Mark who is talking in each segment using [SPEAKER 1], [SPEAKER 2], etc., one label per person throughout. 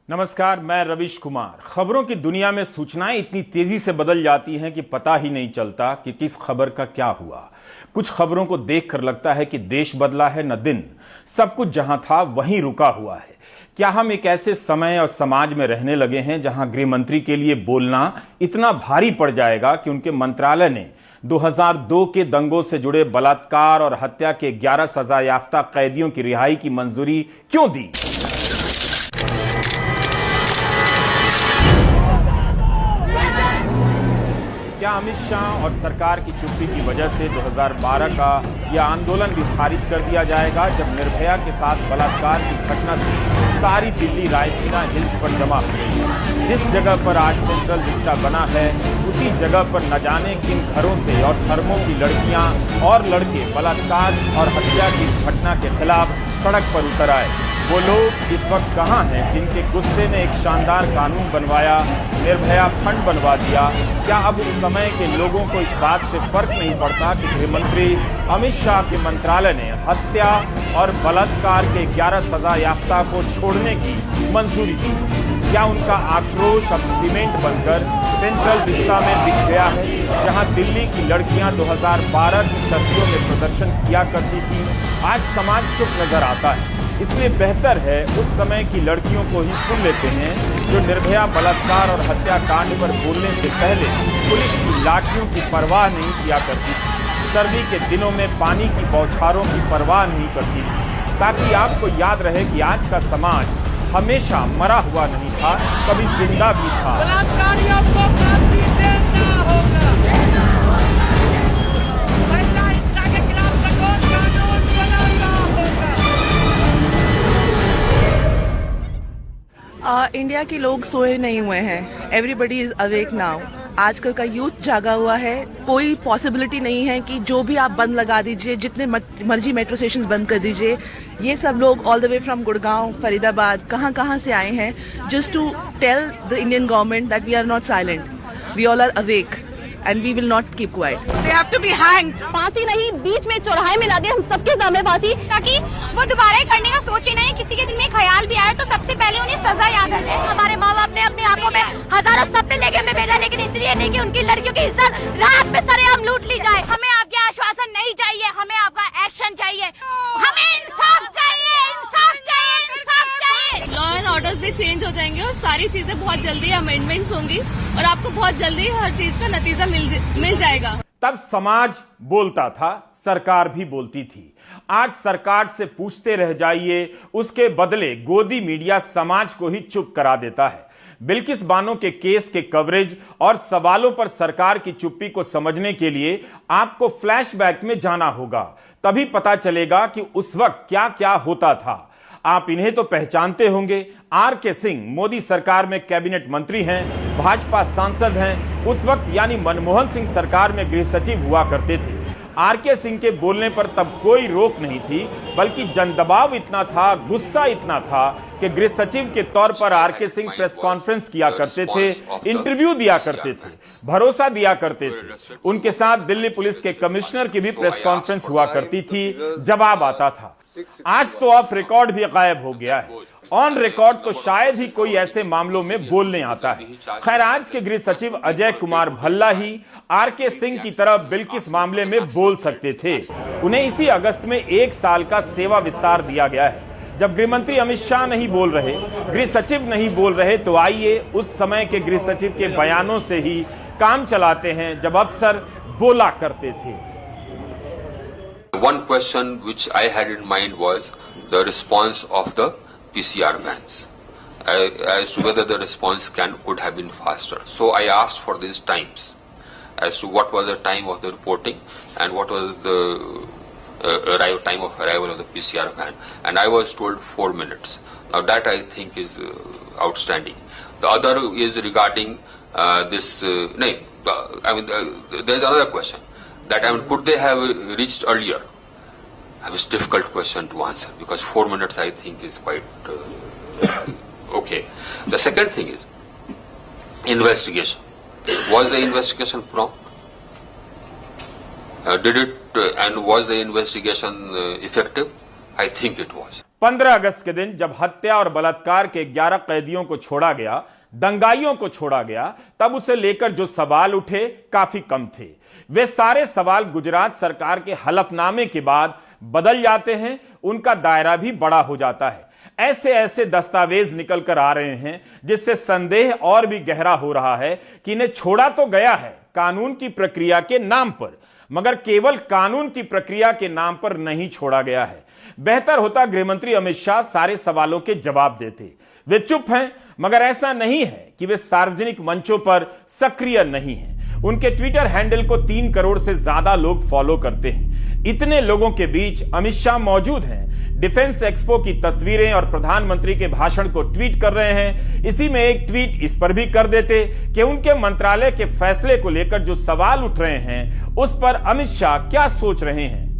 [SPEAKER 1] नमस्कार, मैं रविश कुमार। खबरों की दुनिया में सूचनाएं इतनी तेजी से बदल जाती हैं कि पता ही नहीं चलता कि किस खबर का क्या हुआ। कुछ खबरों को देखकर लगता है कि देश बदला है न दिन, सब कुछ जहां था वहीं रुका हुआ है। क्या हम एक ऐसे समय और समाज में रहने लगे हैं जहां गृह मंत्री के लिए बोलना इतना भारी पड़ जाएगा कि उनके मंत्रालय ने 2002 के दंगों से जुड़े बलात्कार और हत्या के 11 सजा याफ्ता कैदियों की रिहाई की मंजूरी क्यों दी? क्या अमित शाह और सरकार की चुप्पी की वजह से 2012 का यह आंदोलन भी खारिज कर दिया जाएगा, जब निर्भया के साथ बलात्कार की घटना से सारी दिल्ली रायसीना हिल्स पर जमा हो गई? जिस जगह पर आज सेंट्रल विस्टा बना है, उसी जगह पर न जाने किन घरों से और धर्मों की लड़कियां और लड़के बलात्कार और हत्या की घटना के खिलाफ सड़क पर उतर आए। वो लोग इस वक्त कहां हैं जिनके गुस्से ने एक शानदार कानून बनवाया, निर्भया फंड बनवा दिया? क्या अब उस समय के लोगों को इस बात से फर्क नहीं पड़ता कि गृह मंत्री अमित शाह के मंत्रालय ने हत्या और बलात्कार के 11 सजा याफ्ता को छोड़ने की मंजूरी दी? क्या उनका आक्रोश अब सीमेंट बनकर सेंट्रल विस्टा में बिछ गया है, जहां दिल्ली की लड़कियां 2012 की सर्दियों में प्रदर्शन किया करती थी? आज समाज चुप नजर आता है, इसलिए बेहतर है उस समय की लड़कियों को ही सुन लेते हैं जो निर्भया बलात्कार और हत्याकांड पर बोलने से पहले पुलिस की लाठियों की परवाह नहीं किया करती थी, सर्दी के दिनों में पानी की बौछारों की परवाह नहीं करती थी, ताकि आपको याद रहे कि आज का समाज हमेशा मरा हुआ नहीं था, कभी जिंदा भी था।
[SPEAKER 2] बलात्कारियों को फांसी देना होगा। महिला हिंसा के खिलाफ कठोर कानून बनाना होगा।
[SPEAKER 3] इंडिया के लोग सोए नहीं हुए हैं। Everybody is awake now. आजकल का यूथ जागा हुआ है। कोई पॉसिबिलिटी नहीं है कि जो भी आप बंद लगा दीजिए, जितने मर्जी मेट्रो स्टेशन बंद कर दीजिए। ये सब लोग all the way from Gurgaon, Faridabad, कहाँ से आए हैं just to tell the Indian government that we are not silent, we all are awake and we will not keep quiet.
[SPEAKER 2] They have to be hanged.
[SPEAKER 4] फांसी नहीं, बीच में चौराहे में लगे हम सबके सामने फांसी,
[SPEAKER 5] ताकि वो दोबारा करने का सोचे नहीं। किसी के दिल में ख्याल भी आए तो सबसे पहले उन्हें सजा याद आ जाए।
[SPEAKER 4] हमारे माँ बाप ने अपनी आंखों में हजारों सपने लेके हमें भेजा, लेकिन इसलिए नहीं कि उनकी लड़कियों की इज्जत रात में सरेआम लूट ली जाए।
[SPEAKER 5] हमें आपके आश्वासन नहीं चाहिए, हमें आपका एक्शन चाहिए। हमें इंसाफ चाहिए, इंसाफ चाहिए, इंसाफ चाहिए।
[SPEAKER 6] लॉ एंड ऑर्डर्स भी चेंज हो जाएंगे और सारी चीजें बहुत जल्दी अमेंडमेंट्स होंगी और आपको बहुत जल्दी हर चीज का नतीजा मिल जाएगा।
[SPEAKER 1] तब समाज बोलता था, सरकार भी बोलती थी। आज सरकार से पूछते रह जाइए, उसके बदले गोदी मीडिया समाज को ही चुप करा देता है। बिल्किस बानो के केस के कवरेज और सवालों पर सरकार की चुप्पी को समझने के लिए आपको फ्लैशबैक में जाना होगा, तभी पता चलेगा कि उस वक्त क्या क्या होता था। आप इन्हें तो पहचानते होंगे। आर.के. सिंह मोदी सरकार में कैबिनेट मंत्री हैं, भाजपा सांसद हैं। उस वक्त यानी मनमोहन सिंह सरकार में गृह सचिव हुआ करते थे। आर.के. सिंह के बोलने पर तब कोई रोक नहीं थी, बल्कि जनदबाव इतना था, गुस्सा इतना था कि गृह सचिव के तौर पर आर.के. सिंह प्रेस कॉन्फ्रेंस किया करते थे, इंटरव्यू दिया करते थे, भरोसा दिया करते थे। उनके साथ दिल्ली पुलिस के कमिश्नर की भी प्रेस कॉन्फ्रेंस हुआ करती थी, जवाब आता था। आज तो ऑफ रिकॉर्ड भी गायब हो गया है। ऑन रिकॉर्ड तो शायद ही कोई ऐसे मामलों में बोलने आता है। खैर, आज के गृह सचिव अजय कुमार भल्ला ही आर.के. सिंह की तरह बिल्किस मामले में बोल सकते थे। उन्हें इसी अगस्त में 1 साल का सेवा विस्तार दिया गया है। जब गृह मंत्री अमित शाह नहीं बोल रहे, गृह सचिव नहीं बोल रहे, तो आइए उस समय के गृह सचिव के बयानों से ही काम चलाते हैं, जब अफसर बोला करते थे।
[SPEAKER 7] One question which I had in mind was the response of the PCR vans, as to whether the response could have been faster. So I asked for these times, as to what was the time of the reporting and what was the time of arrival of the PCR van, and I was told 4 minutes. Now that I think is outstanding. The other is regarding this. There's another question that could they have reached earlier? It's a difficult question to answer because 4 minutes I think is quite okay. The second thing is investigation. Was the investigation prompt? Did it and was the investigation effective? I think it was.
[SPEAKER 1] 15 अगस्त के दिन जब हत्या और बलात्कार के 11 कैदियों को छोड़ा गया, दंगाइयों को छोड़ा गया, तब उसे लेकर जो सवाल उठे काफी कम थे। वे सारे सवाल गुजरात सरकार के हलफनामे के बाद बदल जाते हैं, उनका दायरा भी बड़ा हो जाता है। ऐसे ऐसे दस्तावेज निकल कर आ रहे हैं जिससे संदेह और भी गहरा हो रहा है कि इन्हें छोड़ा तो गया है कानून की प्रक्रिया के नाम पर, मगर केवल कानून की प्रक्रिया के नाम पर नहीं छोड़ा गया है। बेहतर होता गृहमंत्री अमित शाह सारे सवालों के जवाब देते। वे चुप हैं, मगर ऐसा नहीं है कि वे सार्वजनिक मंचों पर सक्रिय नहीं हैं। उनके ट्विटर हैंडल को 3 करोड़ से ज्यादा लोग फॉलो करते हैं। इतने लोगों के बीच अमित शाह मौजूद हैं, डिफेंस एक्सपो की तस्वीरें और प्रधानमंत्री के भाषण को ट्वीट कर रहे हैं। इसी में एक ट्वीट इस पर भी कर देते कि उनके मंत्रालय के फैसले को लेकर जो सवाल उठ रहे हैं उस पर अमित शाह क्या सोच रहे हैं।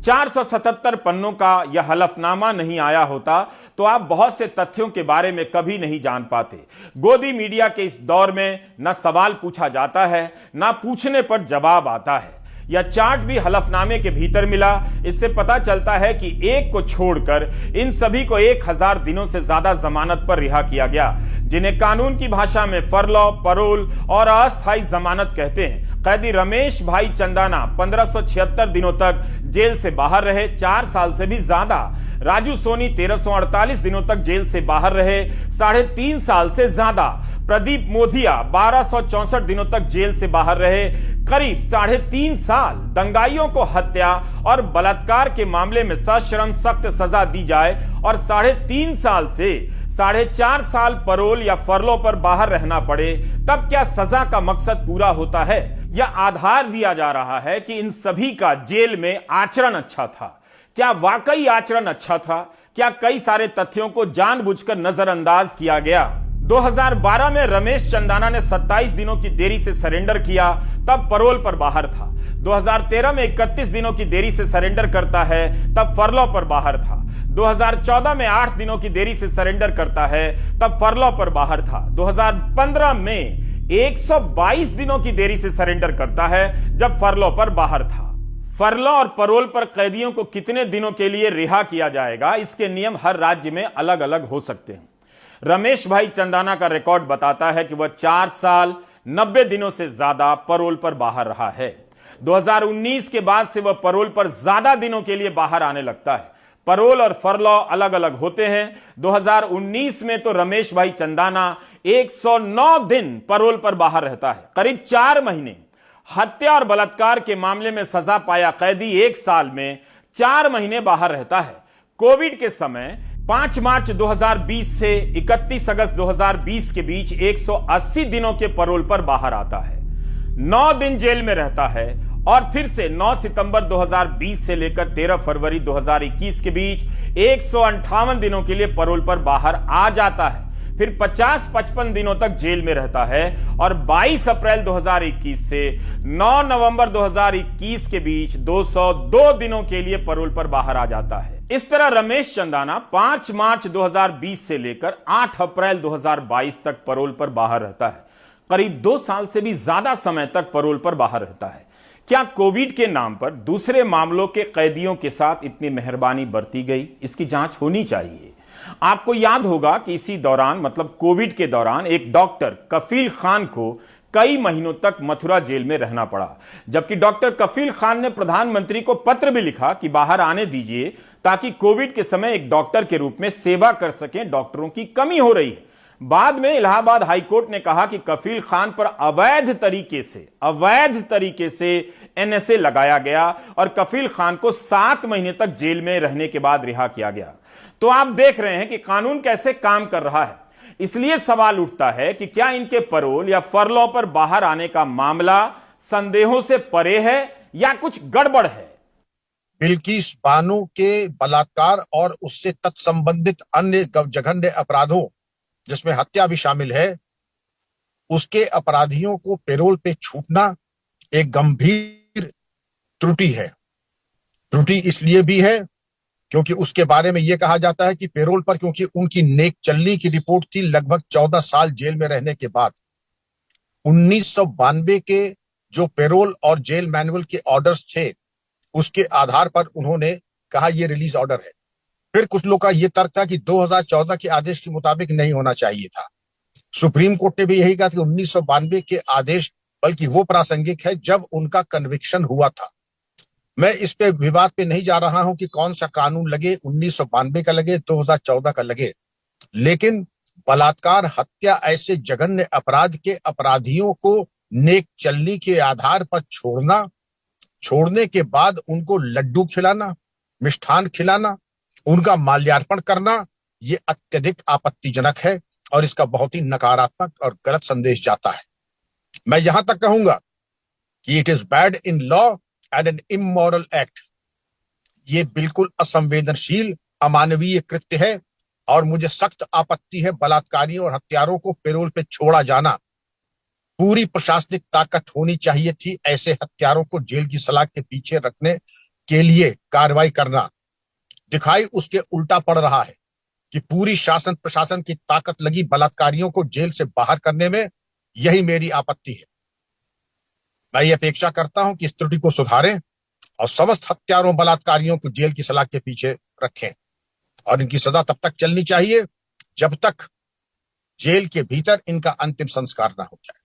[SPEAKER 1] 477 पन्नों का यह हलफनामा नहीं आया होता तो आप बहुत से तथ्यों के बारे में कभी नहीं जान पाते। गोदी मीडिया के इस दौर में न सवाल पूछा जाता है, न पूछने पर जवाब आता है। यह चार्ट भी हलफनामे के भीतर मिला। इससे पता चलता है कि एक को छोड़कर इन सभी को 1000 दिनों से ज्यादा जमानत पर रिहा किया गया, जिन्हें कानून की भाषा में फरलॉ, परोल और अस्थायी जमानत कहते हैं। कैदी रमेश भाई चंदाना 1576 दिनों तक जेल से बाहर रहे, 4 साल से भी ज्यादा। राजू सोनी 1348 दिनों तक जेल से बाहर रहे, 3.5 साल से ज्यादा। प्रदीप मोधिया 1264 दिनों तक जेल से बाहर रहे, करीब 3.5 साल। दंगाइयों को हत्या और बलात्कार के मामले में सश्रम सख्त सजा दी जाए और 3.5 साल से 4.5 साल परोल या फरलो पर बाहर रहना पड़े, तब क्या सजा का मकसद पूरा होता है? यह आधार दिया जा रहा है कि इन सभी का जेल में आचरण अच्छा था। क्या वाकई आचरण अच्छा था? क्या कई सारे तथ्यों को जानबूझकर नजरअंदाज किया गया? 2012 में रमेश चंदाना ने 27 दिनों की देरी से सरेंडर किया, तब परोल पर बाहर था। 2013 में 31 दिनों की देरी से सरेंडर करता है, तब फरलॉ पर बाहर था। 2014 में 8 दिनों की देरी से सरेंडर करता है, तब फरलॉ पर बाहर था। 2015 में 122 दिनों की देरी से सरेंडर करता है, जब फरलॉ पर बाहर था। फरलॉ और परोल पर कैदियों को कितने दिनों के लिए रिहा किया जाएगा, इसके नियम हर राज्य में अलग अलग हो सकते हैं। रमेश भाई चंदाना का रिकॉर्ड बताता है कि वह 4 साल 90 दिनों से ज्यादा परोल पर बाहर रहा है। 2019 के बाद से वह परोल पर ज्यादा दिनों के लिए बाहर आने लगता है। परोल और फरलॉ अलग अलग होते हैं। 2019 में तो रमेश भाई चंदाना 109 दिन परोल पर बाहर रहता है, करीब 4 महीने। हत्या और बलात्कार के मामले में सजा पाया कैदी 1 साल में 4 महीने बाहर रहता है। कोविड के समय 5 मार्च 2020 से 31 अगस्त 2020 के बीच 180 दिनों के परोल पर बाहर आता है, 9 दिन जेल में रहता है और फिर से 9 सितंबर 2020 से लेकर 13 फरवरी 2021 के बीच 158 दिनों के लिए परोल पर बाहर आ जाता है। फिर 50-55 दिनों तक जेल में रहता है और 22 अप्रैल 2021 से 9 नवंबर 2021 के बीच 202 दिनों के लिए परोल पर बाहर आ जाता है। इस तरह रमेश चंदाना 5 मार्च 2020 से लेकर 8 अप्रैल 2022 तक परोल पर बाहर रहता है, करीब 2 साल से भी ज्यादा समय तक परोल पर बाहर रहता है। क्या कोविड के नाम पर दूसरे मामलों के कैदियों के साथ इतनी मेहरबानी बरती गई? इसकी जांच होनी चाहिए। आपको याद होगा कि इसी दौरान, मतलब कोविड के दौरान, एक डॉक्टर कफील खान को कई महीनों तक मथुरा जेल में रहना पड़ा, जबकि डॉक्टर कफील खान ने प्रधानमंत्री को पत्र भी लिखा कि बाहर आने दीजिए ताकि कोविड के समय एक डॉक्टर के रूप में सेवा कर सकें, डॉक्टरों की कमी हो रही है। बाद में इलाहाबाद हाईकोर्ट ने कहा कि कफील खान पर अवैध तरीके से एनएसए लगाया गया और कफील खान को 7 महीने तक जेल में रहने के बाद रिहा किया गया। तो आप देख रहे हैं कि कानून कैसे काम कर रहा है। इसलिए सवाल उठता है कि क्या इनके परोल या फरलॉ पर बाहर आने का मामला संदेहों से परे है या कुछ गड़बड़ है?
[SPEAKER 8] बिल्किस बानो के बलात्कार और उससे तत्संबंधित अन्य जघन्य अपराधों, जिसमें हत्या भी शामिल है, उसके अपराधियों को पैरोल पे छूटना एक गंभीर त्रुटि है। त्रुटि इसलिए भी है क्योंकि उसके बारे में यह कहा जाता है कि पैरोल पर, क्योंकि उनकी नेक चलनी की रिपोर्ट थी लगभग 14 साल जेल में रहने के बाद, 1992 के जो पैरोल और जेल मैनुअल के ऑर्डर्स थे उसके आधार पर उन्होंने कहा यह रिलीज ऑर्डर है। फिर कुछ लोग का यह तर्क था कि 2014 के आदेश के मुताबिक नहीं होना चाहिए था। सुप्रीम कोर्ट ने भी यही कहा कि 1992 के आदेश बल्कि वो प्रासंगिक है जब उनका कन्विक्शन हुआ था। मैं इस पे विवाद पे नहीं जा रहा हूं कि कौन सा कानून लगे, 1992 का लगे, 2014 का लगे, लेकिन बलात्कार, हत्या ऐसे जघन्य अपराध के अपराधियों को नेक चलनी के आधार पर छोड़ने के बाद उनको लड्डू खिलाना, मिष्ठान खिलाना, उनका माल्यार्पण करना, ये अत्यधिक आपत्तिजनक है और इसका बहुत ही नकारात्मक और गलत संदेश जाता है। मैं यहां तक कहूंगा कि it is bad in law and an immoral act. ये बिल्कुल असंवेदनशील, अमानवीय कृत्य है और मुझे सख्त आपत्ति है बलात्कारियों और हत्यारों को पैरोल पे छोड़ा जाना। पूरी प्रशासनिक ताकत होनी चाहिए थी ऐसे हत्यारों को जेल की सलाख के पीछे रखने के लिए कार्रवाई करना। दिखाई उसके उल्टा पड़ रहा है कि पूरी शासन प्रशासन की ताकत लगी बलात्कारियों को जेल से बाहर करने में। यही मेरी आपत्ति है। मैं ये अपेक्षा करता हूं कि इस त्रुटि को सुधारें और समस्त हत्यारों बलात्कारियों को जेल की सलाख के पीछे रखें और इनकी सजा तब तक चलनी चाहिए जब तक जेल के भीतर इनका अंतिम संस्कार न हो जाए।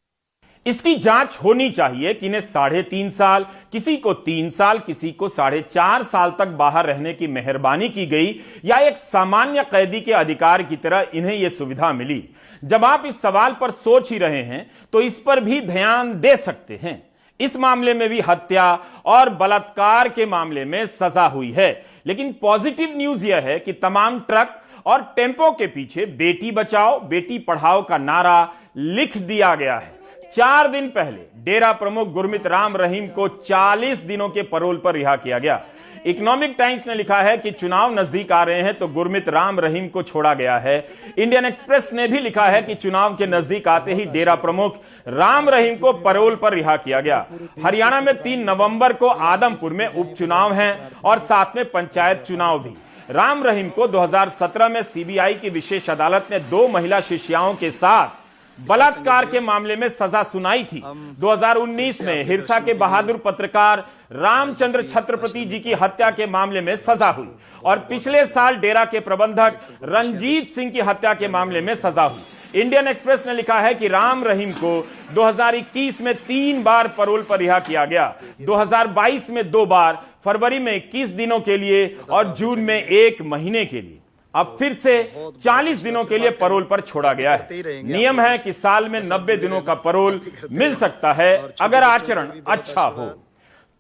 [SPEAKER 1] इसकी जांच होनी चाहिए कि इन्हें 3.5 साल, किसी को 3 साल, किसी को 4.5 साल तक बाहर रहने की मेहरबानी की गई या एक सामान्य कैदी के अधिकार की तरह इन्हें यह सुविधा मिली। जब आप इस सवाल पर सोच ही रहे हैं तो इस पर भी ध्यान दे सकते हैं। इस मामले में भी हत्या और बलात्कार के मामले में सजा हुई है, लेकिन पॉजिटिव न्यूज यह है कि तमाम ट्रक और टेम्पो के पीछे बेटी बचाओ बेटी पढ़ाओ का नारा लिख दिया गया है। 4 दिन पहले डेरा प्रमुख गुरमीत राम रहीम को 40 दिनों के पैरोल पर रिहा किया गया। इकोनॉमिक टाइम्स ने लिखा है कि चुनाव नजदीक आ रहे हैं तो गुरमीत राम रहीम को छोड़ा गया है। इंडियन एक्सप्रेस ने भी लिखा है कि चुनाव के नजदीक आते ही डेरा प्रमुख राम रहीम को पैरोल पर रिहा किया गया। हरियाणा में 3 नवंबर को आदमपुर में उपचुनाव हैं और साथ में पंचायत चुनाव भी। राम रहीम को 2017 में सीबीआई की विशेष अदालत ने 2 महिला शिष्याओं के साथ बलात्कार के मामले में सजा सुनाई थी। 2019 में हिरसा के बहादुर पत्रकार रामचंद्र छत्रपति जी की हत्या के मामले में सजा हुई और पिछले साल डेरा के प्रबंधक रंजीत सिंह की हत्या के मामले में सजा हुई। इंडियन एक्सप्रेस ने लिखा है कि राम रहीम को 2021 में 3 बार पैरोल पर रिहा किया गया, 2022 में 2 बार, फरवरी में 21 दिनों के लिए और जून में 1 महीने के लिए। अब फिर से 40 दिनों के लिए पैरोल पर छोड़ा गया है। नियम है कि साल में 90 दिनों का पैरोल मिल सकता है अगर आचरण अच्छा हो।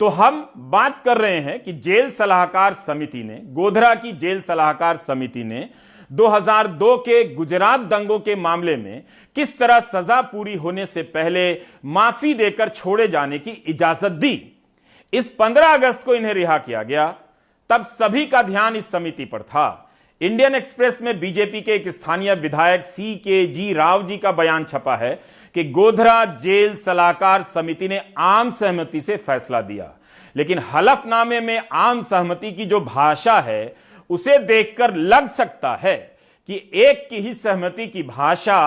[SPEAKER 1] तो हम बात कर रहे हैं कि जेल सलाहकार समिति ने, गोधरा की जेल सलाहकार समिति ने 2002 के गुजरात दंगों के मामले में किस तरह सजा पूरी होने से पहले माफी देकर छोड़े जाने की इजाजत दी। इस 15 अगस्त को इन्हें रिहा किया गया। तब सभी का ध्यान इस समिति पर था। इंडियन एक्सप्रेस में बीजेपी के एक स्थानीय विधायक CKG राव जी का बयान छपा है कि गोधरा जेल सलाहकार समिति ने आम सहमति से फैसला दिया, लेकिन हलफनामे में आम सहमति की जो भाषा है उसे देखकर लग सकता है कि एक की ही सहमति की भाषा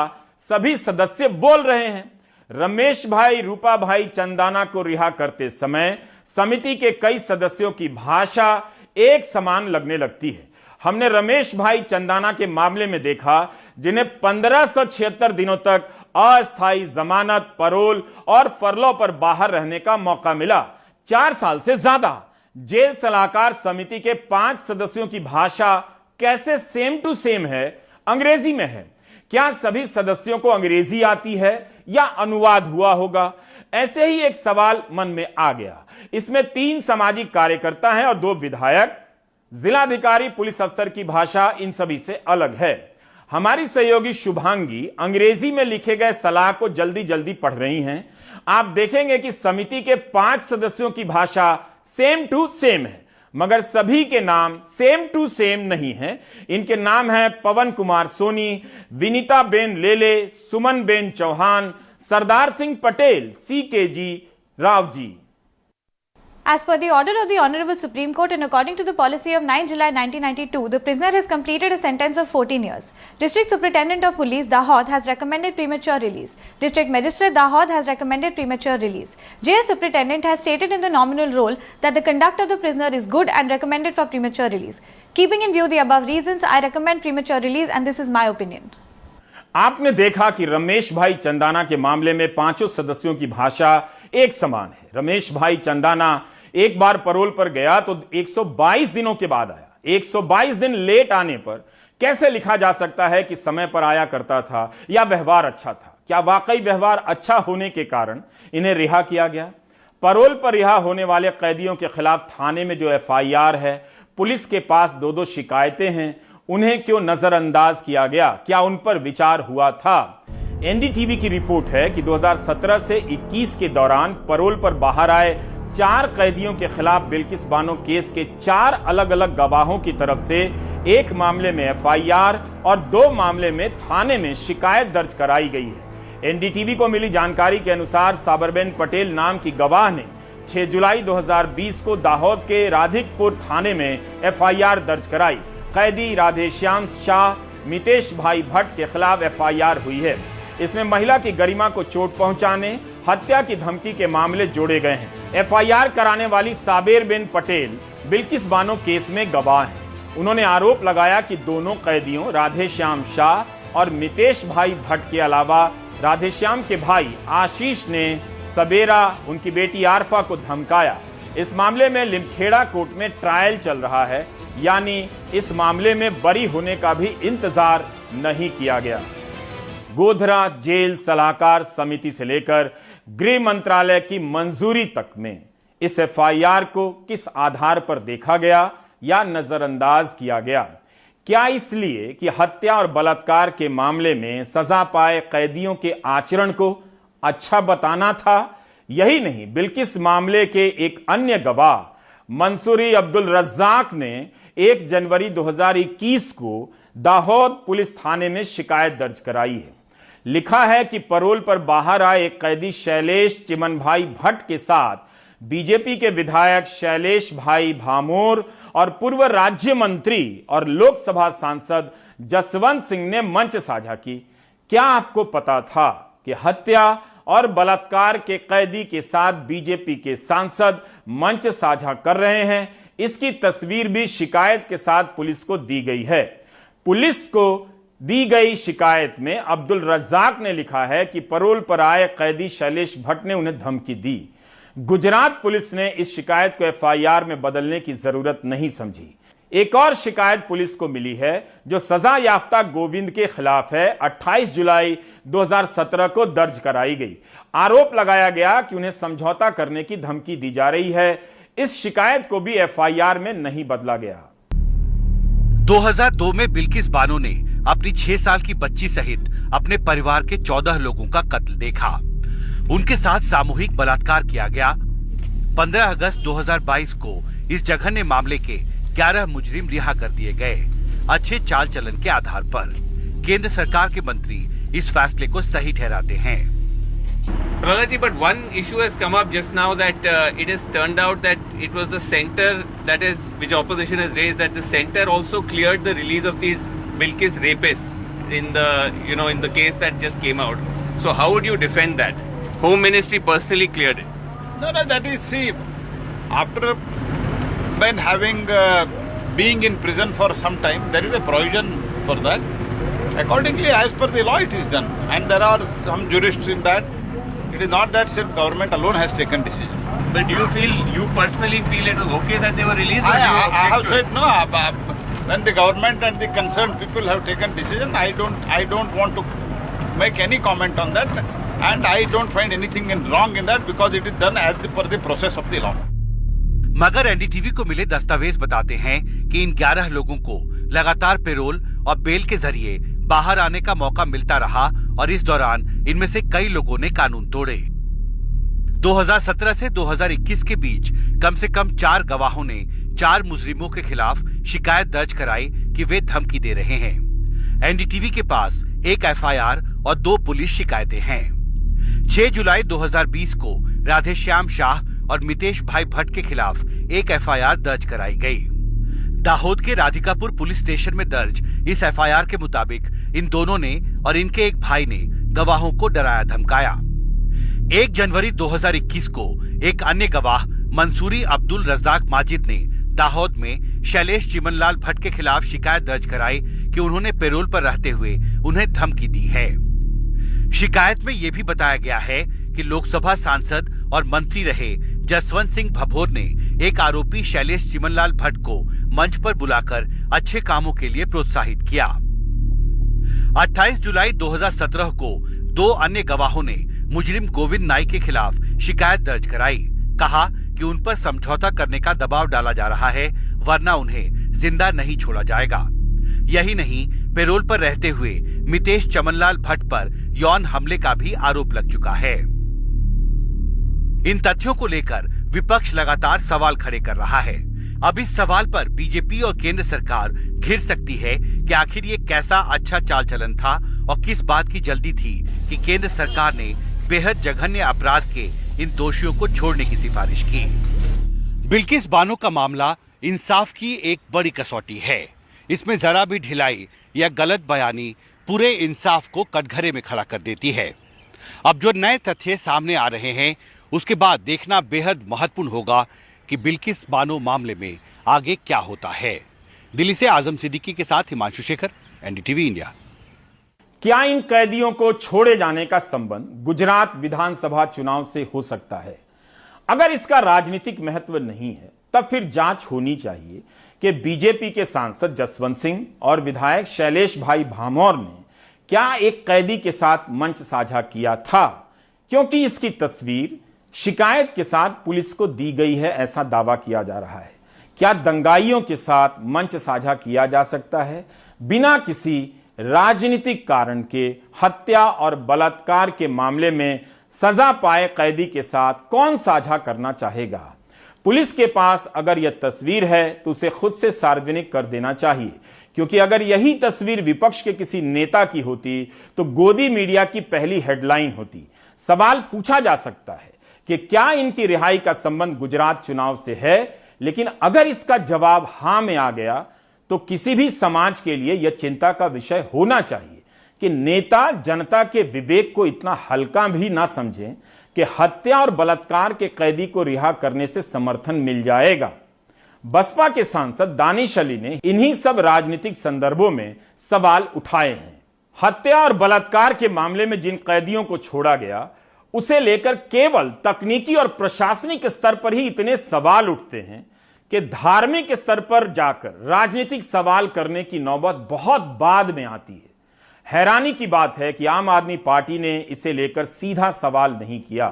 [SPEAKER 1] सभी सदस्य बोल रहे हैं। रमेश भाई रूपा भाई चंदाना को रिहा करते समय समिति के कई सदस्यों की भाषा एक समान लगने लगती है। हमने रमेश भाई चंदाना के मामले में देखा जिन्हें 1576 दिनों तक अस्थायी जमानत, पैरोल और फरलो पर बाहर रहने का मौका मिला, 4 साल से ज्यादा। जेल सलाहकार समिति के 5 सदस्यों की भाषा कैसे सेम टू सेम है, अंग्रेजी में है। क्या सभी सदस्यों को अंग्रेजी आती है या अनुवाद हुआ होगा? ऐसे ही एक सवाल मन में आ गया। इसमें 3 सामाजिक कार्यकर्ता हैं और 2 विधायक, जिलाधिकारी, पुलिस अफसर की भाषा इन सभी से अलग है। हमारी सहयोगी शुभांगी अंग्रेजी में लिखे गए सलाह को जल्दी जल्दी पढ़ रही हैं। आप देखेंगे कि समिति के 5 सदस्यों की भाषा सेम टू सेम है, मगर सभी के नाम सेम टू सेम नहीं है। इनके नाम हैं Pawan Kumar Soni, Vinita Ben Lele, Suman Ben Chauhan, Sardar Singh Patel, CKG Rao ji.
[SPEAKER 9] As per the order of the Honorable Supreme Court and according to the policy of 9 July 1992, the prisoner has completed a sentence of 14 years. District Superintendent of Police Dahod has recommended premature release. District Magistrate Dahod has recommended premature release. Jail Superintendent has stated in the nominal role that the conduct of the prisoner is good and recommended for premature release. Keeping in view the above reasons, I recommend premature release and this is my opinion.
[SPEAKER 1] आपने देखा कि रमेश भाई चंदाना के मामले में पांचों सदस्यों की भाषा एक समान है। रमेश भाई चंदाना एक बार पैरोल पर गया तो 122 दिनों के बाद आया। 122 दिन लेट आने पर कैसे लिखा जा सकता है कि समय पर आया करता था या व्यवहार अच्छा था? क्या वाकई व्यवहार अच्छा होने के कारण इन्हें रिहा किया गया? पैरोल पर रिहा होने वाले कैदियों के खिलाफ थाने में जो एफआईआर है, पुलिस के पास 2-2 शिकायतें हैं, उन्हें क्यों नजरअंदाज किया गया? क्या उन पर विचार हुआ था? एनडीटीवी की रिपोर्ट है कि 2017 से 21 के दौरान पैरोल पर बाहर आए 4 कैदियों के खिलाफ बिल्किस बानो केस के 4 अलग अलग गवाहों की तरफ से एक मामले में एफआईआर और 2 मामले में थाने में शिकायत दर्ज कराई गई है। एनडीटीवी को मिली जानकारी के अनुसार साबरबेन पटेल नाम की गवाह ने 6 जुलाई 2020 को दाहोद के राधिकपुर थाने में एफआईआर दर्ज कराई। कैदी राधेश्याम शाह, मितेश भाई भट्ट के खिलाफ एफआईआर हुई है। इसमें महिला की गरिमा को चोट पहुंचाने, हत्या की धमकी के मामले जोड़े गए हैं। एफआईआर कराने वाली साबेरबेन पटेल बिल्किस बानो केस में गवाह हैं। उन्होंने आरोप लगाया कि दोनों कैदियों राधेश्याम शाह और मितेश भाई भट्ट के अलावा राधेश्याम के भाई आशीष ने सबेरा, उनकी बेटी आरफा को धमकाया। इस मामले में लिमखेड़ा कोर्ट में ट्रायल चल रहा है, यानी इस मामले में बरी होने का भी इंतजार नहीं किया गया। गोधरा जेल सलाहकार समिति से लेकर गृह मंत्रालय की मंजूरी तक में इस एफआईआर को किस आधार पर देखा गया या नजरअंदाज किया गया? क्या इसलिए कि हत्या और बलात्कार के मामले में सजा पाए कैदियों के आचरण को अच्छा बताना था? यही नहीं, बिल्किस मामले के एक अन्य गवाह मंसूरी अब्दुल रज्जाक ने 1 जनवरी 2021 को दाहोद पुलिस थाने में शिकायत दर्ज कराई है। लिखा है कि पैरोल पर बाहर आए एक कैदी शैलेश चिमन भाई भट्ट के साथ बीजेपी के विधायक शैलेश भाई भामोर और पूर्व राज्य मंत्री और लोकसभा सांसद जसवंत सिंह ने मंच साझा की। क्या आपको पता था कि हत्या और बलात्कार के कैदी के साथ बीजेपी के सांसद मंच साझा कर रहे हैं? इसकी तस्वीर भी शिकायत के साथ पुलिस को दी गई है। पुलिस को दी गई शिकायत में अब्दुल रज्जाक ने लिखा है कि पैरोल पर आए कैदी शैलेश भट्ट ने उन्हें धमकी दी। गुजरात पुलिस ने इस शिकायत को एफआईआर में बदलने की जरूरत नहीं समझी। एक और शिकायत पुलिस को मिली है जो सजा याफ्ता गोविंद के खिलाफ है। 28 जुलाई 2017 को दर्ज कराई गई। आरोप लगाया गया कि उन्हें समझौता करने की धमकी दी जा रही है। इस शिकायत को भी एफआईआर में नहीं बदला गया।
[SPEAKER 10] 2002 में बिल्किस बानो ने अपनी 6 साल की बच्ची सहित अपने परिवार के 14 लोगों का कत्ल देखा। उनके साथ सामूहिक बलात्कार किया गया। 15 अगस्त 2022 को इस जघन्य मामले के 11 मुजरिम रिहा कर दिए गए। अच्छे चाल चलन के आधार पर केंद्र सरकार के मंत्री इस फैसले को सही ठहराते हैं।
[SPEAKER 11] Pralaji, but one issue has come up just now that it has turned out that it was the center, that is, which opposition has raised, that the center also cleared the release of these Bilkis rapists in the, in the case that just came out. So how would you defend that? Home Ministry personally cleared it.
[SPEAKER 12] No, that is, see, after when having being in prison for some time, there is a provision for that. Accordingly, as per the law, it is done, and there are some jurists in that. It is not that government alone has taken decision.
[SPEAKER 11] But do you personally feel it was okay that they were released?
[SPEAKER 12] I have said no. When the government and the concerned people have taken decision, I don't want to make any comment on that, and I don't find anything wrong in that because it is done as per the process of the law.
[SPEAKER 10] मगर NDTV को मिले दस्तावेज बताते हैं कि इन 11 लोगों को लगातार पैरोल और बेल के जरिए बाहर आने का मौका मिलता रहा और इस दौरान इनमें से कई लोगों ने कानून तोड़े। 2017 से 2021 के बीच कम से कम 4 गवाहों ने 4 मुजरिमों के खिलाफ शिकायत दर्ज कराई कि वे धमकी दे रहे हैं। एनडीटीवी के पास 1 एफआईआर और 2 पुलिस शिकायतें हैं। 6 जुलाई 2020 को राधेश्याम शाह और मितेश भाई भट्ट के खिलाफ एक एफआईआर दर्ज कराई गई। दाहोद के राधिकापुर पुलिस स्टेशन में दर्ज इस एफआईआर के मुताबिक इन दोनों ने और इनके एक भाई ने गवाहों को डराया धमकाया। 1 जनवरी 2021 को एक अन्य गवाह मंसूरी अब्दुल रज्जाक माजिद ने दाहोद में शैलेश चिमनलाल भट्ट के खिलाफ शिकायत दर्ज कराई कि उन्होंने पैरोल पर रहते हुए उन्हें धमकी दी है। शिकायत में यह भी बताया गया है कि लोकसभा सांसद और मंत्री रहे जसवंत सिंह भभोर ने एक आरोपी शैलेश चिमनलाल भट्ट को मंच पर बुलाकर अच्छे कामों के लिए प्रोत्साहित किया। 28 जुलाई 2017 को 2 अन्य गवाहों ने मुजरिम गोविंद नाइक के खिलाफ शिकायत दर्ज कराई। कहा कि उन पर समझौता करने का दबाव डाला जा रहा है, वरना उन्हें जिंदा नहीं छोड़ा जाएगा। यही नहीं, पैरोल पर रहते हुए मितेश चमनलाल भट्ट पर यौन हमले का भी आरोप लग चुका है। इन तथ्यों को लेकर विपक्ष लगातार सवाल खड़े कर रहा है। अब इस सवाल पर बीजेपी और केंद्र सरकार घिर सकती है कि आखिर ये कैसा अच्छा चाल चलन था और किस बात की जल्दी थी कि केंद्र सरकार ने बेहद जघन्य अपराध के इन दोषियों को छोड़ने की सिफारिश की। बिल्किस बानो का मामला इंसाफ की एक बड़ी कसौटी है। इसमें जरा भी ढिलाई या गलत बयानी पूरे इंसाफ को कटघरे में खड़ा कर देती है। अब जो नए तथ्य सामने आ रहे हैं, उसके बाद देखना बेहद महत्वपूर्ण होगा कि बिल्किस बानो मामले में आगे क्या होता है। दिल्ली से आजम सिद्दीकी के साथ हिमांशु शेखर, एनडीटीवी इंडिया।
[SPEAKER 1] क्या इन कैदियों को छोड़े जाने का संबंध गुजरात विधानसभा चुनाव से हो सकता है? अगर इसका राजनीतिक महत्व नहीं है, तब फिर जांच होनी चाहिए कि बीजेपी के सांसद जसवंत सिंह और विधायक शैलेश भाई भामोर ने क्या एक कैदी के साथ मंच साझा किया था, क्योंकि इसकी तस्वीर शिकायत के साथ पुलिस को दी गई है, ऐसा दावा किया जा रहा है। क्या दंगाइयों के साथ मंच साझा किया जा सकता है? बिना किसी राजनीतिक कारण के हत्या और बलात्कार के मामले में सजा पाए कैदी के साथ कौन साझा करना चाहेगा? पुलिस के पास अगर यह तस्वीर है तो उसे खुद से सार्वजनिक कर देना चाहिए, क्योंकि अगर यही तस्वीर विपक्ष के किसी नेता की होती तो गोदी मीडिया की पहली हेडलाइन होती। सवाल पूछा जा सकता है कि क्या इनकी रिहाई का संबंध गुजरात चुनाव से है, लेकिन अगर इसका जवाब हां में आ गया तो किसी भी समाज के लिए यह चिंता का विषय होना चाहिए कि नेता जनता के विवेक को इतना हल्का भी ना समझें कि हत्या और बलात्कार के कैदी को रिहा करने से समर्थन मिल जाएगा। बसपा के सांसद दानिश अली ने इन्हीं सब राजनीतिक संदर्भों में सवाल उठाए हैं। हत्या और बलात्कार के मामले में जिन कैदियों को छोड़ा गया, उसे लेकर केवल तकनीकी और प्रशासनिक स्तर पर ही इतने सवाल उठते हैं कि धार्मिक स्तर पर जाकर राजनीतिक सवाल करने की नौबत बहुत बाद में आती है। हैरानी की बात है कि आम आदमी पार्टी ने इसे लेकर सीधा सवाल नहीं किया।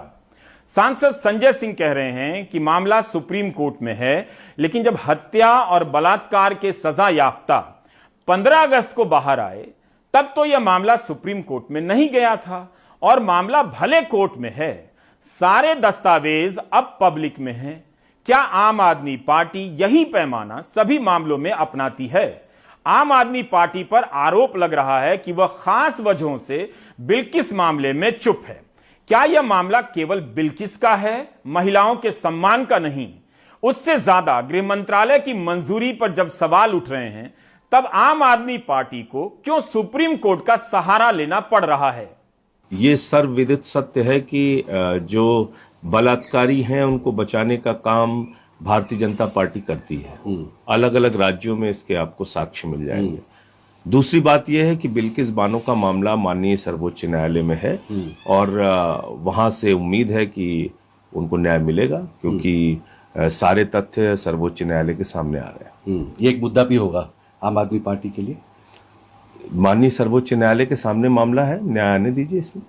[SPEAKER 1] सांसद संजय सिंह कह रहे हैं कि मामला सुप्रीम कोर्ट में है, लेकिन जब हत्या और बलात्कार के सजा याफ्ता 15 अगस्त को बाहर आए, तब तो यह मामला सुप्रीम कोर्ट में नहीं गया था और मामला भले कोर्ट में है, सारे दस्तावेज अब पब्लिक में हैं। क्या आम आदमी पार्टी यही पैमाना सभी मामलों में अपनाती है? आम आदमी पार्टी पर आरोप लग रहा है कि वह खास वजहों से बिल्किस मामले में चुप है। क्या यह मामला केवल बिल्किस का है, महिलाओं के सम्मान का नहीं? उससे ज्यादा गृह मंत्रालय की मंजूरी पर जब सवाल उठ रहे हैं, तब आम आदमी पार्टी को क्यों सुप्रीम कोर्ट का सहारा लेना पड़ रहा है?
[SPEAKER 13] ये सर्वविदित सत्य है कि जो बलात्कारी हैं उनको बचाने का काम भारतीय जनता पार्टी करती है। अलग अलग राज्यों में इसके आपको साक्ष्य मिल जाएंगे। दूसरी बात यह है कि बिल्किस बानो का मामला माननीय सर्वोच्च न्यायालय में है और वहां से उम्मीद है कि उनको न्याय मिलेगा, क्योंकि सारे तथ्य सर्वोच्च न्यायालय के सामने आ रहे हैं।
[SPEAKER 14] ये एक मुद्दा भी होगा आम आदमी पार्टी के लिए।
[SPEAKER 13] माननीय सर्वोच्च न्यायालय के सामने मामला है, न्याय आने दीजिए इसमें।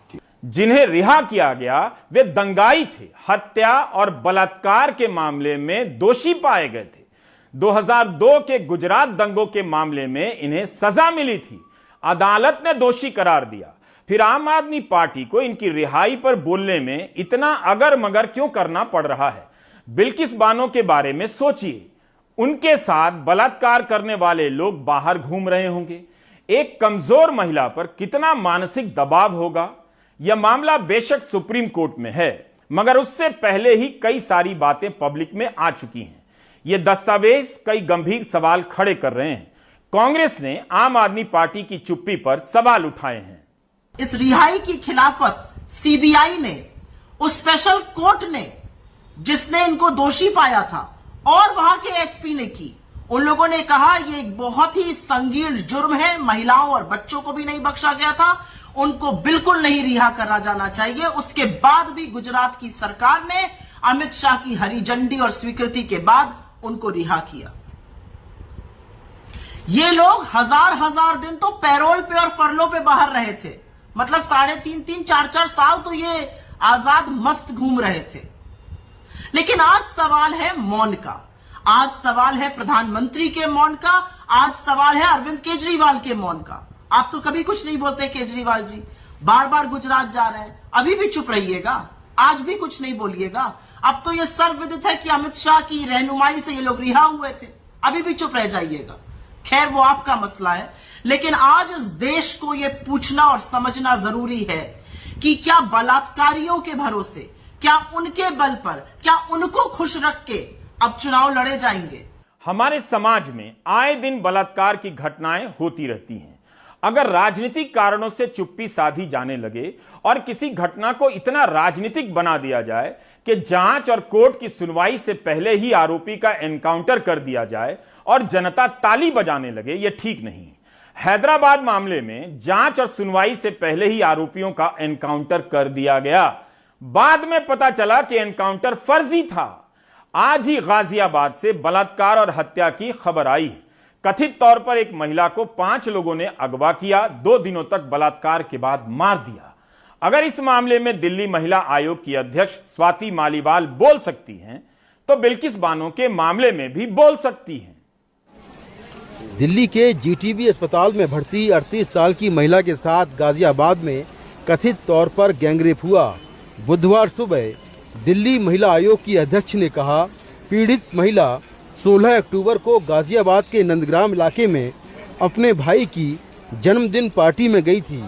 [SPEAKER 1] जिन्हें रिहा किया गया वे दंगाई थे, हत्या और बलात्कार के मामले में दोषी पाए गए थे। 2002 के गुजरात दंगों के मामले में इन्हें सजा मिली थी, अदालत ने दोषी करार दिया। फिर आम आदमी पार्टी को इनकी रिहाई पर बोलने में इतना अगर मगर क्यों करना पड़ रहा है? बिल्किस बानो के बारे में सोचिए, उनके साथ बलात्कार करने वाले लोग बाहर घूम रहे होंगे। एक कमजोर महिला पर कितना मानसिक दबाव होगा। यह मामला बेशक सुप्रीम कोर्ट में है, मगर उससे पहले ही कई सारी बातें पब्लिक में आ चुकी हैं। ये दस्तावेज कई गंभीर सवाल खड़े कर रहे हैं। कांग्रेस ने आम आदमी पार्टी की चुप्पी पर सवाल उठाए हैं।
[SPEAKER 15] इस रिहाई की खिलाफत सीबीआई ने, उस स्पेशल कोर्ट ने जिसने इनको दोषी पाया था, और वहां के एसपी ने की। उन लोगों ने कहा ये एक बहुत ही संगीन जुर्म है, महिलाओं और बच्चों को भी नहीं बख्शा गया था, उनको बिल्कुल नहीं रिहा करा जाना चाहिए। उसके बाद भी गुजरात की सरकार ने अमित शाह की हरी झंडी और स्वीकृति के बाद उनको रिहा किया। ये लोग हजार दिन तो पैरोल पे और फरलो पे बाहर रहे थे, मतलब 3.5 4 साल तो ये आजाद मस्त घूम रहे थे। लेकिन आज सवाल है मौन का, आज सवाल है प्रधानमंत्री के मौन का, आज सवाल है अरविंद केजरीवाल के मौन का। आप तो कभी कुछ नहीं बोलते केजरीवाल जी, बार बार गुजरात जा रहे हैं, अभी भी चुप रहिएगा, आज भी कुछ नहीं बोलिएगा। अब तो ये सर्वविदित है कि अमित शाह की रहनुमाई से ये लोग रिहा हुए थे, अभी भी चुप रह जाइएगा। खैर वो आपका मसला है, लेकिन आज इस देश को ये पूछना और समझना जरूरी है कि क्या बलात्कारियों के भरोसे, क्या उनके बल पर, क्या उनको खुश रख के अब चुनाव लड़े जाएंगे?
[SPEAKER 1] हमारे समाज में आए दिन बलात्कार की घटनाएं होती रहती हैं। अगर राजनीतिक कारणों से चुप्पी साधी जाने लगे और किसी घटना को इतना राजनीतिक बना दिया जाए कि जांच और कोर्ट की सुनवाई से पहले ही आरोपी का एनकाउंटर कर दिया जाए और जनता ताली बजाने लगे, यह ठीक नहीं। हैदराबाद मामले में जांच और सुनवाई से पहले ही आरोपियों का एनकाउंटर कर दिया गया, बाद में पता चला कि एनकाउंटर फर्जी था। आज ही गाजियाबाद से बलात्कार और हत्या की खबर आई। कथित तौर पर एक महिला को 5 लोगों ने अगवा किया, 2 दिनों तक बलात्कार के बाद मार दिया। अगर इस मामले में दिल्ली महिला आयोग की अध्यक्ष स्वाति मालीवाल बोल सकती हैं, तो बिल्किस बानो के मामले में भी बोल सकती हैं।
[SPEAKER 16] दिल्ली के जीटीबी अस्पताल में भर्ती 38 साल की महिला के साथ गाजियाबाद में कथित तौर पर गैंगरेप हुआ। बुधवार सुबह दिल्ली महिला आयोग की अध्यक्ष ने कहा, पीड़ित महिला 16 अक्टूबर को गाजियाबाद के नंदग्राम इलाके में अपने भाई की जन्मदिन पार्टी में गई थी।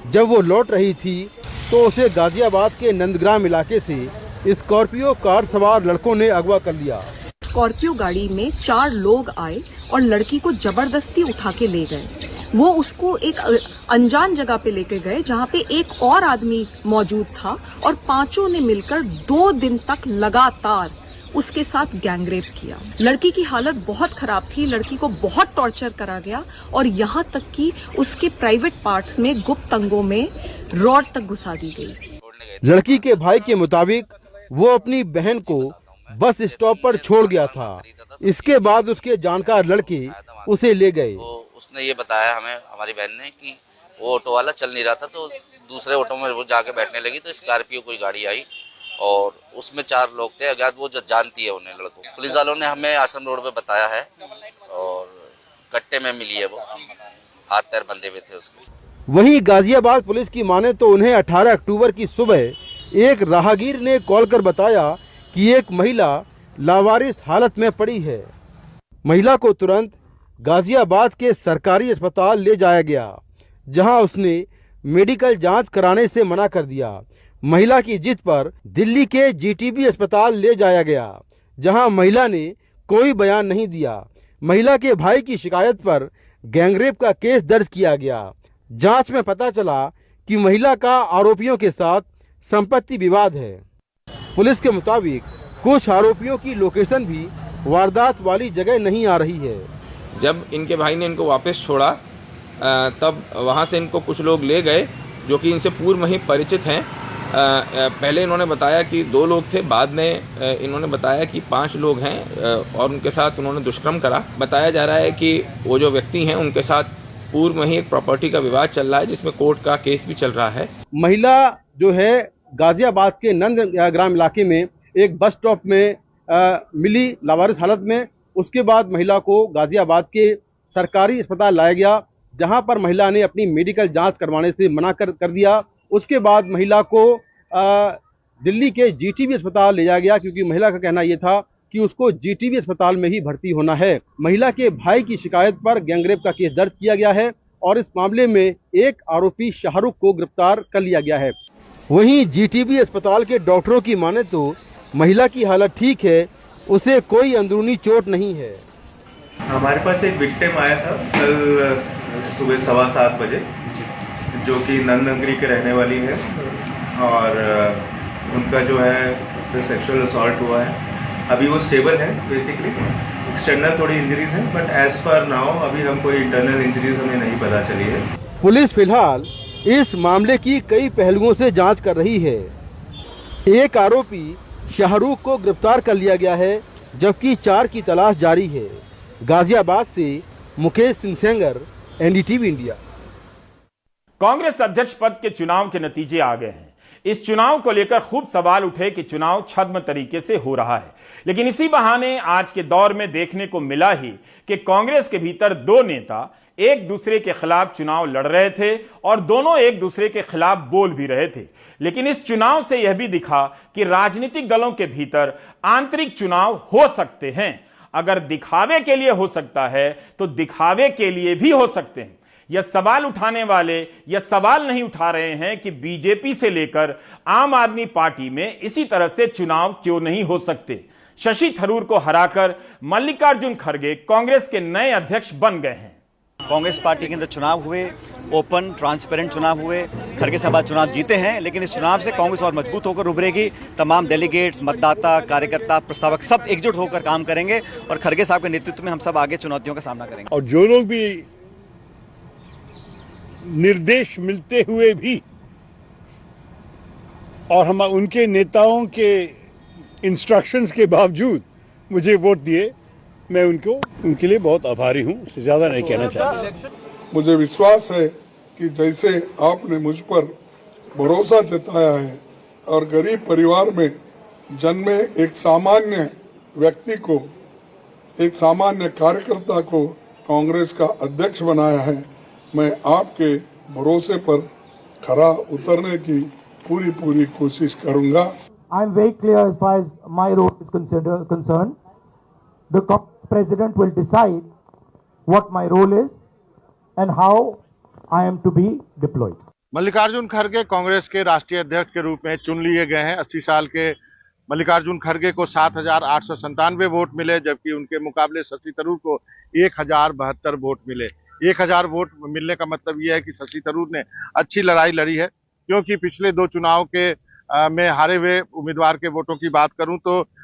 [SPEAKER 16] जब वो लौट रही थी तो उसे गाजियाबाद के नंदग्राम इलाके से स्कॉर्पियो कार सवार लड़कों ने अगवा कर लिया।
[SPEAKER 17] स्कॉर्पियो गाड़ी में 4 लोग आए और लड़की को जबरदस्ती उठा के ले गए। वो उसको एक अनजान जगह पे लेके गए जहाँ पे एक और आदमी मौजूद था और 5 ने मिलकर 2 दिन तक लगातार उसके साथ गैंगरेप किया। लड़की की हालत बहुत खराब थी, लड़की को बहुत टॉर्चर करा गया और यहाँ तक कि उसके प्राइवेट पार्ट्स में, गुप्त अंगों में रॉड तक घुसा दी गई।
[SPEAKER 16] लड़की के भाई के मुताबिक वो अपनी बहन को बस स्टॉप पर छोड़ गया था। इसके बाद उसके जानकार लड़के उसे ले गए।
[SPEAKER 18] उसने ये बताया हमें, हमारी बहन ने, कि वो ऑटो वाला चल नहीं रहा था तो दूसरे ऑटो में वो जाके बैठने लगी तो स्कॉर्पियो कोई गाड़ी आई और उसमें 4 लोग थे अज्ञात, वो जो जानती है उन्हें लड़कों। पुलिस वालों ने हमें आश्रम रोड पे बताया है और कट्टे में मिली है, वो हाथ पैर बंधे हुए थे उसके।
[SPEAKER 16] वहीं गाजियाबाद पुलिस की माने तो उन्हें 18 अक्टूबर की सुबह एक राहगीर ने कॉल कर बताया कि एक महिला लावारिस हालत में पड़ी है। महिला को तुरंत गाजियाबाद के सरकारी अस्पताल ले जाया गया, जहां उसने मेडिकल जांच कराने से मना कर दिया। महिला की जिद पर दिल्ली के जीटीबी अस्पताल ले जाया गया, जहां महिला ने कोई बयान नहीं दिया। महिला के भाई की शिकायत पर गैंगरेप का केस दर्ज किया गया। जांच में पता चला कि महिला का आरोपियों के साथ संपत्ति विवाद है। पुलिस के मुताबिक कुछ आरोपियों की लोकेशन भी वारदात वाली जगह नहीं आ रही है।
[SPEAKER 19] जब इनके भाई ने इनको वापस छोड़ा तब वहां से इनको कुछ लोग ले गए जो कि इनसे पूर्व में ही परिचित हैं। पहले इन्होंने बताया कि 2 लोग थे, बाद में इन्होंने बताया कि 5 लोग हैं और उनके साथ उन्होंने दुष्कर्म करा। बताया जा रहा है कि वो जो व्यक्ति हैं उनके साथ पूर्व में ही एक प्रॉपर्टी का विवाद चल रहा है, जिसमें कोर्ट का केस भी चल रहा है।
[SPEAKER 16] महिला जो है गाजियाबाद के नंदग्राम इलाके में एक बस स्टॉप में मिली लावारिस हालत में। उसके बाद महिला को गाजियाबाद के सरकारी अस्पताल लाया गया, जहां पर महिला ने अपनी मेडिकल जांच करवाने से मना कर दिया। उसके बाद महिला को दिल्ली के जीटीबी अस्पताल ले जाया गया, क्योंकि महिला का कहना यह था कि उसको जीटीबी अस्पताल में ही भर्ती होना है। महिला के भाई की शिकायत पर गैंगरेप का केस दर्ज किया गया है और इस मामले में एक आरोपी शाहरुख को गिरफ्तार कर लिया गया है। वहीं जीटीबी अस्पताल के डॉक्टरों की माने तो महिला की हालत ठीक है, उसे कोई अंदरूनी चोट नहीं है।
[SPEAKER 13] हमारे पास एक विक्टिम आया था कल सुबह 7:15 बजे, जो कि नंदनगरी के रहने वाली है और उनका जो है सेक्सुअल असॉल्ट हुआ है। अभी वो स्टेबल है, बेसिकली एक्सटर्नल थोड़ी इंजरीज हैं, बट एज पर नाउ अभी हम कोई इंटरनल इंजरीज हमें नहीं पता चली है।
[SPEAKER 16] पुलिस फिलहाल इस मामले की कई पहलुओं से जांच कर रही है। एक आरोपी शाहरुख को गिरफ्तार कर लिया गया है, जबकि 4 की तलाश जारी है। गाजियाबाद से मुकेश सिंह सेंगर, एनडीटीवी इंडिया।
[SPEAKER 1] कांग्रेस अध्यक्ष पद के चुनाव के नतीजे आ गए हैं। इस चुनाव को लेकर खूब सवाल उठे कि चुनाव छद्म तरीके से हो रहा है, लेकिन इसी बहाने आज के दौर में देखने को मिला ही कि कांग्रेस के भीतर 2 नेता एक दूसरे के खिलाफ चुनाव लड़ रहे थे और दोनों एक दूसरे के खिलाफ बोल भी रहे थे। लेकिन इस चुनाव से यह भी दिखा कि राजनीतिक दलों के भीतर आंतरिक चुनाव हो सकते हैं। अगर दिखावे के लिए हो सकता है तो दिखावे के लिए भी हो सकते हैं। यह सवाल उठाने वाले यह सवाल नहीं उठा रहे हैं कि बीजेपी से लेकर आम आदमी पार्टी में इसी तरह से चुनाव क्यों नहीं हो सकते। शशि थरूर को हराकर मल्लिकार्जुन खड़गे कांग्रेस के नए अध्यक्ष बन गए हैं।
[SPEAKER 20] कांग्रेस पार्टी के अंदर चुनाव हुए, ओपन ट्रांसपेरेंट चुनाव हुए, खड़गे साहब चुनाव जीते हैं, लेकिन इस चुनाव से कांग्रेस और मजबूत होकर उभरेगी। तमाम डेलीगेट्स, मतदाता, कार्यकर्ता, प्रस्तावक सब एकजुट होकर काम करेंगे और खड़गे साहब के नेतृत्व में हम सब आगे चुनौतियों का सामना करेंगे।
[SPEAKER 21] और जो लोग भी निर्देश मिलते हुए भी और हम उनके नेताओं के इंस्ट्रक्शंस के बावजूद मुझे वोट दिए, मैं उनके लिए बहुत आभारी हूं। उससे ज्यादा नहीं कहना चाहता।
[SPEAKER 22] मुझे विश्वास है कि जैसे आपने मुझ पर भरोसा जताया है और गरीब परिवार में जन्मे एक सामान्य व्यक्ति को, एक सामान्य कार्यकर्ता को कांग्रेस का अध्यक्ष बनाया है, मैं आपके भरोसे पर खरा उतरने की पूरी कोशिश करूंगा।
[SPEAKER 23] I am very clear as far as my role is concerned. The president will decide what my role is and how I am to be deployed.
[SPEAKER 8] Mallikarjun खड़गे कांग्रेस के राष्ट्रीय अध्यक्ष के रूप में चुन लिए गए हैं। 80 साल के मल्लिकार्जुन खड़गे को 7,897 वोट मिले, जबकि उनके मुकाबले शशि थरूर को 1,072 वोट मिले। 1,000 वोट मिलने का मतलब यह है कि शशि थरूर ने अच्छी लड़ाई लड़ी है, क्योंकि पिछले 2 चुनाव के में हारे हुए उम्मीदवार के वोटों की बात करूं तो